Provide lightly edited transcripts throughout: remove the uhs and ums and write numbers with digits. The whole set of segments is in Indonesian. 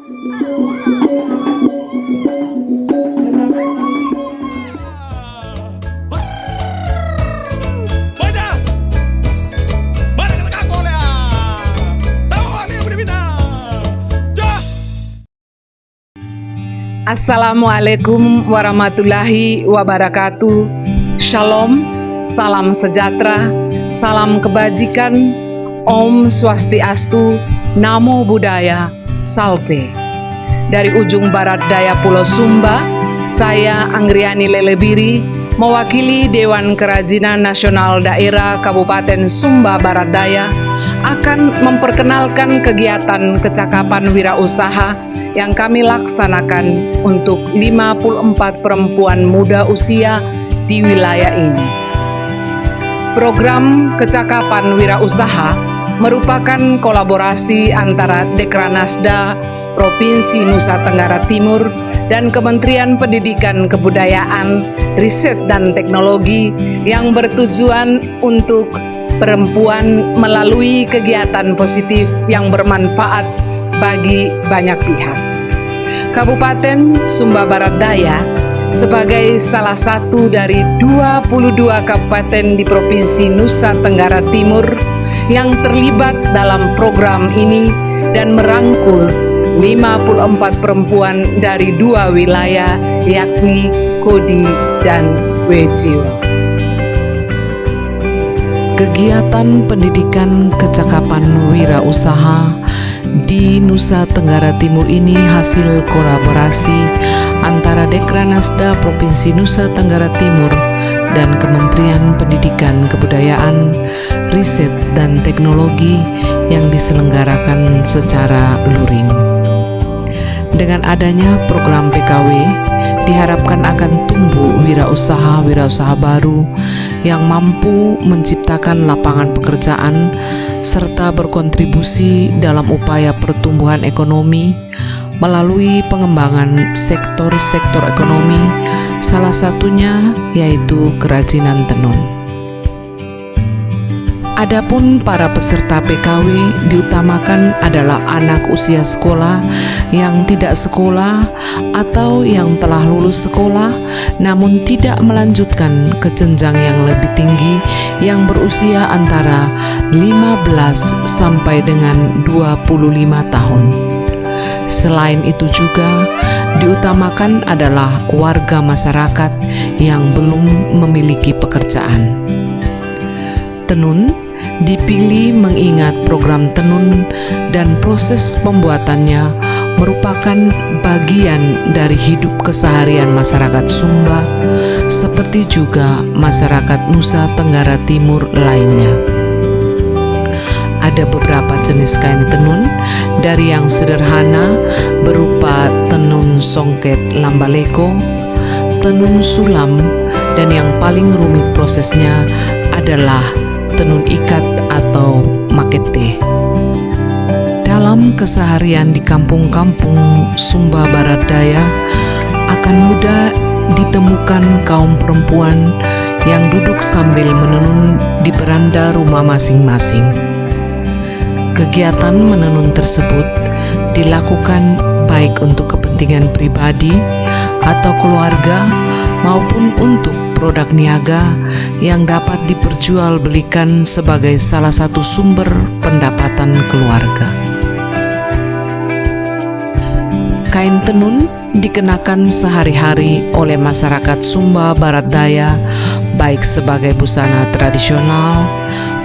Assalamualaikum warahmatullahi wabarakatuh. Shalom, salam sejahtera, salam kebajikan, Om Swastiastu, Namo Buddhaya, Salve. Dari ujung barat daya Pulau Sumba, saya Anggriani Lelebiri, mewakili Dewan Kerajinan Nasional Daerah Kabupaten Sumba Barat Daya, akan memperkenalkan kegiatan kecakapan wirausaha yang kami laksanakan untuk 54 perempuan muda usia di wilayah ini. Program Kecakapan Wirausaha merupakan kolaborasi antara Dekranasda Provinsi Nusa Tenggara Timur dan Kementerian Pendidikan Kebudayaan, Riset dan Teknologi yang bertujuan untuk perempuan melalui kegiatan positif yang bermanfaat bagi banyak pihak. Kabupaten Sumba Barat Daya sebagai salah satu dari 22 kabupaten di Provinsi Nusa Tenggara Timur yang terlibat dalam program ini dan merangkul 54 perempuan dari 2 wilayah, yakni Kodi dan Wejiwo. Kegiatan pendidikan kecakapan wirausaha di Nusa Tenggara Timur ini hasil kolaborasi antara Dekranasda Provinsi Nusa Tenggara Timur dan Kementerian Pendidikan Kebudayaan, Riset dan Teknologi yang diselenggarakan secara luring. Dengan adanya program PKW, diharapkan akan tumbuh wirausaha baru yang mampu menciptakan lapangan pekerjaan serta berkontribusi dalam upaya pertumbuhan ekonomi melalui pengembangan sektor-sektor ekonomi, salah satunya yaitu kerajinan tenun. Adapun para peserta PKW diutamakan adalah anak usia sekolah yang tidak sekolah atau yang telah lulus sekolah namun tidak melanjutkan ke jenjang yang lebih tinggi yang berusia antara 15 sampai dengan 25 tahun. Selain itu juga diutamakan adalah warga masyarakat yang belum memiliki pekerjaan. Tenun dipilih mengingat program tenun dan proses pembuatannya merupakan bagian dari hidup keseharian masyarakat Sumba, seperti juga masyarakat Nusa Tenggara Timur lainnya. Ada beberapa jenis kain tenun, dari yang sederhana berupa tenun songket lambaleko, tenun sulam, dan yang paling rumit prosesnya adalah tenun ikat atau makete. Dalam keseharian di kampung-kampung Sumba Barat Daya akan mudah ditemukan kaum perempuan yang duduk sambil menenun di beranda rumah masing-masing. Kegiatan menenun tersebut dilakukan baik untuk kepentingan pribadi atau keluarga maupun untuk produk niaga yang dapat diperjualbelikan sebagai salah satu sumber pendapatan keluarga. Kain tenun dikenakan sehari-hari oleh masyarakat Sumba Barat Daya baik sebagai busana tradisional,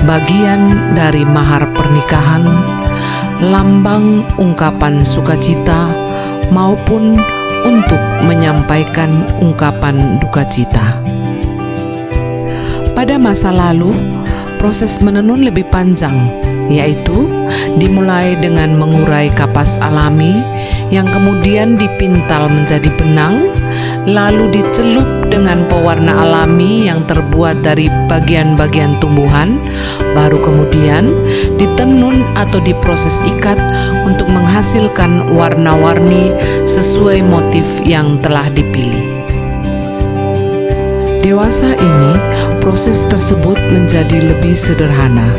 bagian dari mahar pernikahan, lambang ungkapan sukacita, maupun untuk menyampaikan ungkapan duka cita. Pada masa lalu, proses menenun lebih panjang, yaitu dimulai dengan mengurai kapas alami yang kemudian dipintal menjadi benang, lalu dicelup dengan pewarna alami yang terbuat dari bagian-bagian tumbuhan, baru kemudian ditenun atau diproses ikat untuk menghasilkan warna-warni sesuai motif yang telah dipilih. Dewasa ini, proses tersebut menjadi lebih sederhana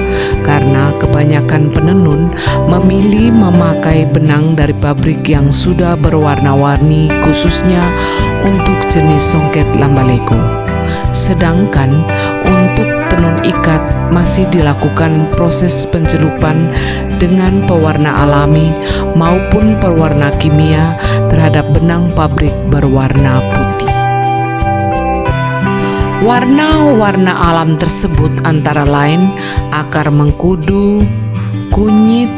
karena kebanyakan penenun memilih memakai benang dari pabrik yang sudah berwarna-warni khususnya untuk jenis songket lambaleko. Sedangkan untuk tenun ikat masih dilakukan proses pencelupan dengan pewarna alami maupun pewarna kimia terhadap benang pabrik berwarna putih. Warna-warna alam tersebut antara lain akar mengkudu, kunyit,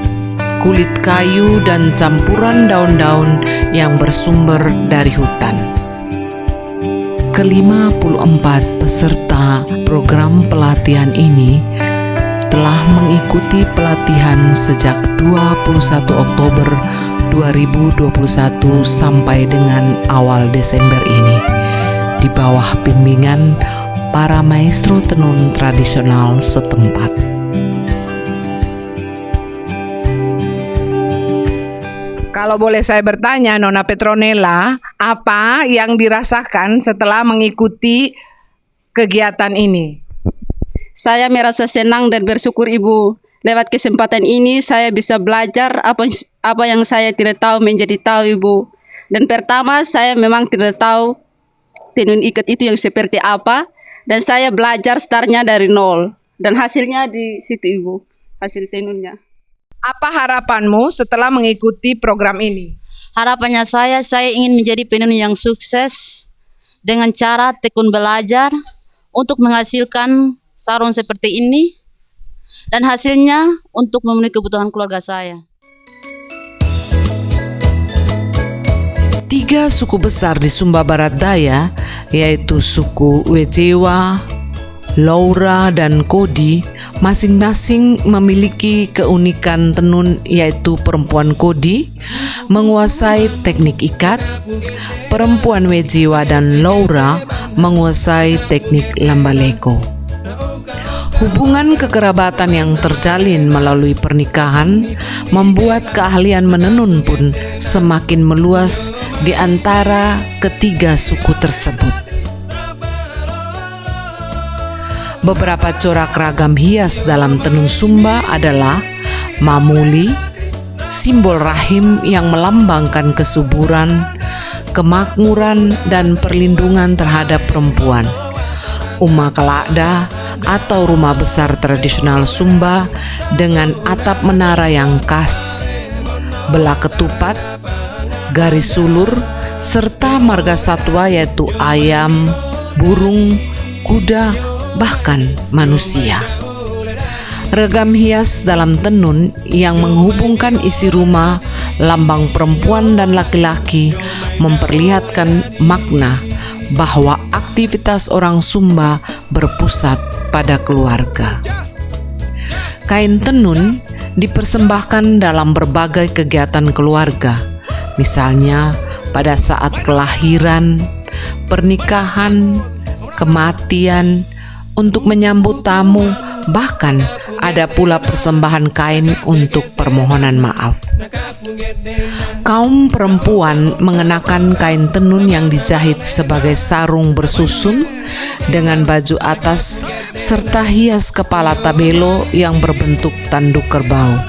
kulit kayu, dan campuran daun-daun yang bersumber dari hutan. Ke-54 peserta program pelatihan ini telah mengikuti pelatihan sejak 21 Oktober 2021 sampai dengan awal Desember ini di bawah bimbingan para maestro tenun tradisional setempat. Kalau boleh saya bertanya, Nona Petronella, apa yang dirasakan setelah mengikuti kegiatan ini? Saya merasa senang dan bersyukur Ibu. Lewat kesempatan ini saya bisa belajar apa yang saya tidak tahu menjadi tahu Ibu. Dan pertama saya memang tidak tahu tenun ikat itu yang seperti apa. Dan saya belajar startnya dari nol. Dan hasilnya di situ Ibu, hasil tenunnya. Apa harapanmu setelah mengikuti program ini? Harapannya saya ingin menjadi penenun yang sukses dengan cara tekun belajar untuk menghasilkan sarung seperti ini dan hasilnya untuk memenuhi kebutuhan keluarga saya. 3 suku besar di Sumba Barat Daya, yaitu suku Wejewa, Laura, dan Kodi, masing-masing memiliki keunikan tenun, yaitu perempuan Kodi menguasai teknik ikat, perempuan Wejewa dan Laura menguasai teknik lambaleko. Hubungan kekerabatan yang terjalin melalui pernikahan membuat keahlian menenun pun semakin meluas di antara ketiga suku tersebut. Beberapa corak ragam hias dalam tenun Sumba adalah mamuli, simbol rahim yang melambangkan kesuburan, kemakmuran, dan perlindungan terhadap perempuan. Uma Kalada atau rumah besar tradisional Sumba dengan atap menara yang khas, belah ketupat, garis sulur, serta marga satwa yaitu ayam, burung, kuda, bahkan manusia. Regam hias dalam tenun yang menghubungkan isi rumah, lambang perempuan dan laki-laki memperlihatkan makna bahwa aktivitas orang Sumba berpusat pada keluarga. Kain tenun dipersembahkan dalam berbagai kegiatan keluarga, misalnya pada saat kelahiran, pernikahan, kematian, untuk menyambut tamu, bahkan ada pula persembahan kain untuk permohonan maaf. Kaum perempuan mengenakan kain tenun yang dijahit sebagai sarung bersusun dengan baju atas serta hias kepala tabelo yang berbentuk tanduk kerbau.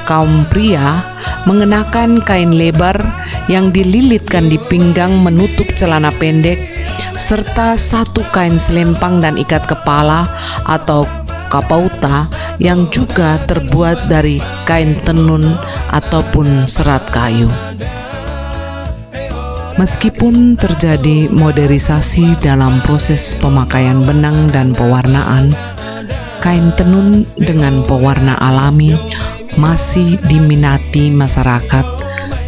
Kaum pria mengenakan kain lebar yang dililitkan di pinggang menutup celana pendek serta satu kain selempang dan ikat kepala atau kapauta yang juga terbuat dari kain tenun ataupun serat kayu. Meskipun terjadi modernisasi dalam proses pemakaian benang dan pewarnaan, kain tenun dengan pewarna alami masih diminati masyarakat,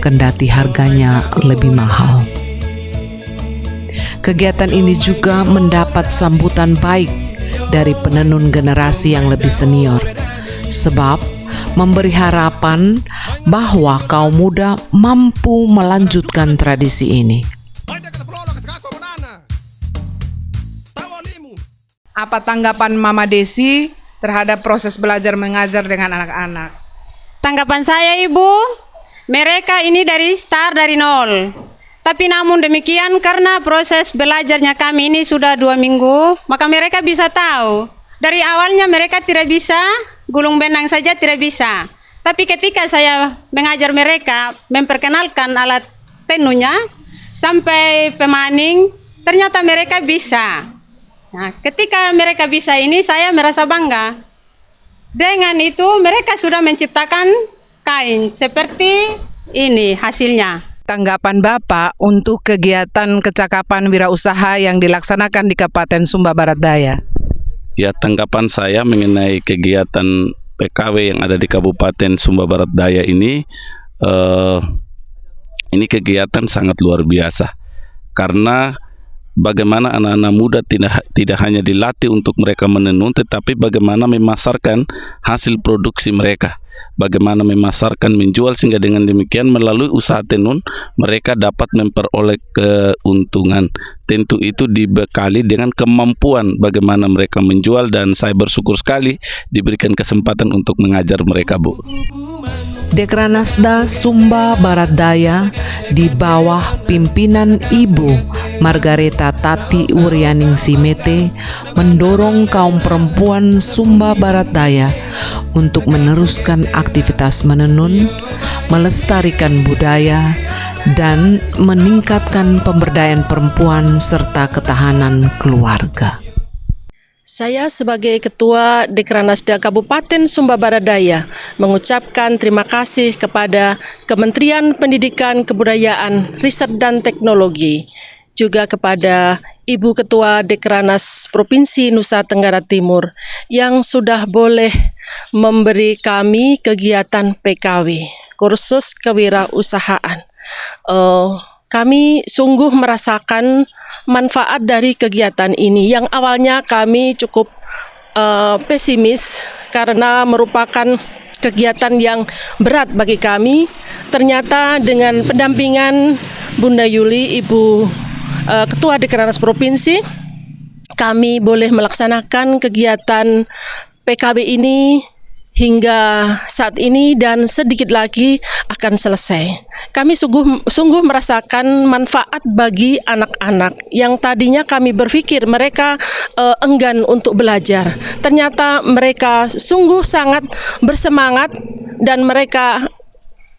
kendati harganya lebih mahal. Kegiatan ini juga mendapat sambutan baik dari penenun generasi yang lebih senior, sebab memberi harapan bahwa kaum muda mampu melanjutkan tradisi ini. Apa tanggapan Mama Desi terhadap proses belajar mengajar dengan anak-anak? Tanggapan saya Ibu, mereka ini dari nol. Tapi namun demikian karena proses belajarnya kami ini sudah 2 minggu, maka mereka bisa tahu. Dari awalnya mereka tidak bisa, gulung benang saja tidak bisa. Tapi ketika saya mengajar mereka, memperkenalkan alat tenunnya, sampai pemaning, ternyata mereka bisa. Nah, ketika mereka bisa ini, saya merasa bangga. Dengan itu mereka sudah menciptakan kain seperti ini hasilnya. Tanggapan Bapak untuk kegiatan kecakapan wirausaha yang dilaksanakan di Kabupaten Sumba Barat Daya? Ya, tanggapan saya mengenai kegiatan PKW yang ada di Kabupaten Sumba Barat Daya ini kegiatan sangat luar biasa. Karena bagaimana anak-anak muda tidak hanya dilatih untuk mereka menenun, tetapi bagaimana memasarkan hasil produksi mereka. Bagaimana memasarkan, menjual, sehingga dengan demikian melalui usaha tenun mereka dapat memperoleh keuntungan. Tentu itu dibekali dengan kemampuan bagaimana mereka menjual, dan saya bersyukur sekali diberikan kesempatan untuk mengajar mereka, Bu. Dekranasda Sumba Barat Daya di bawah pimpinan Ibu Margareta Tati Wuryaning Simete mendorong kaum perempuan Sumba Barat Daya untuk meneruskan aktivitas menenun, melestarikan budaya, dan meningkatkan pemberdayaan perempuan serta ketahanan keluarga. Saya sebagai Ketua Dekranasda Kabupaten Sumba Barat Daya mengucapkan terima kasih kepada Kementerian Pendidikan, Kebudayaan, Riset dan Teknologi, juga kepada Ibu Ketua Dekranas Provinsi Nusa Tenggara Timur yang sudah boleh memberi kami kegiatan PKW, kursus kewirausahaan. Kami sungguh merasakan manfaat dari kegiatan ini yang awalnya kami cukup pesimis karena merupakan kegiatan yang berat bagi kami. Ternyata dengan pendampingan Bunda Yuli, Ibu Ketua Dekranas Provinsi, kami boleh melaksanakan kegiatan PKB ini hingga saat ini dan sedikit lagi akan selesai. Kami sungguh merasakan manfaat bagi anak-anak yang tadinya kami berpikir mereka enggan untuk belajar. Ternyata mereka sungguh sangat bersemangat dan mereka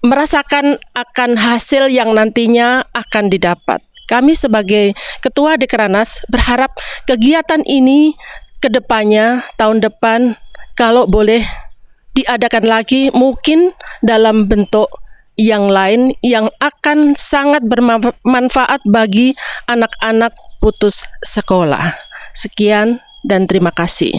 merasakan akan hasil yang nantinya akan didapat. Kami sebagai Ketua Dekranas berharap kegiatan ini ke depannya, tahun depan, kalau boleh diadakan lagi, mungkin dalam bentuk yang lain yang akan sangat bermanfaat bagi anak-anak putus sekolah. Sekian dan terima kasih.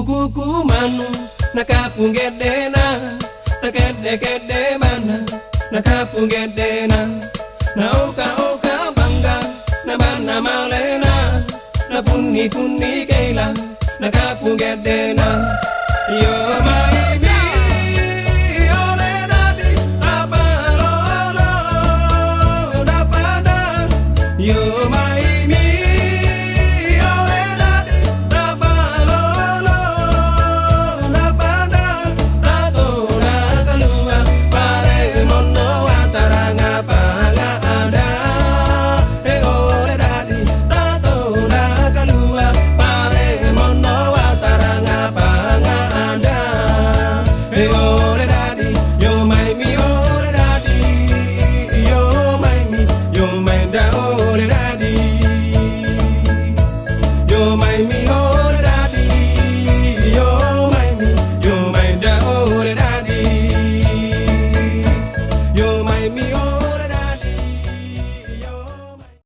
Kuku manu nakapungedena takede mana nakapungedena na oka bangga na mana malena na puni keila nakapungedena yo mai bi ole dadi apa lo da pada yo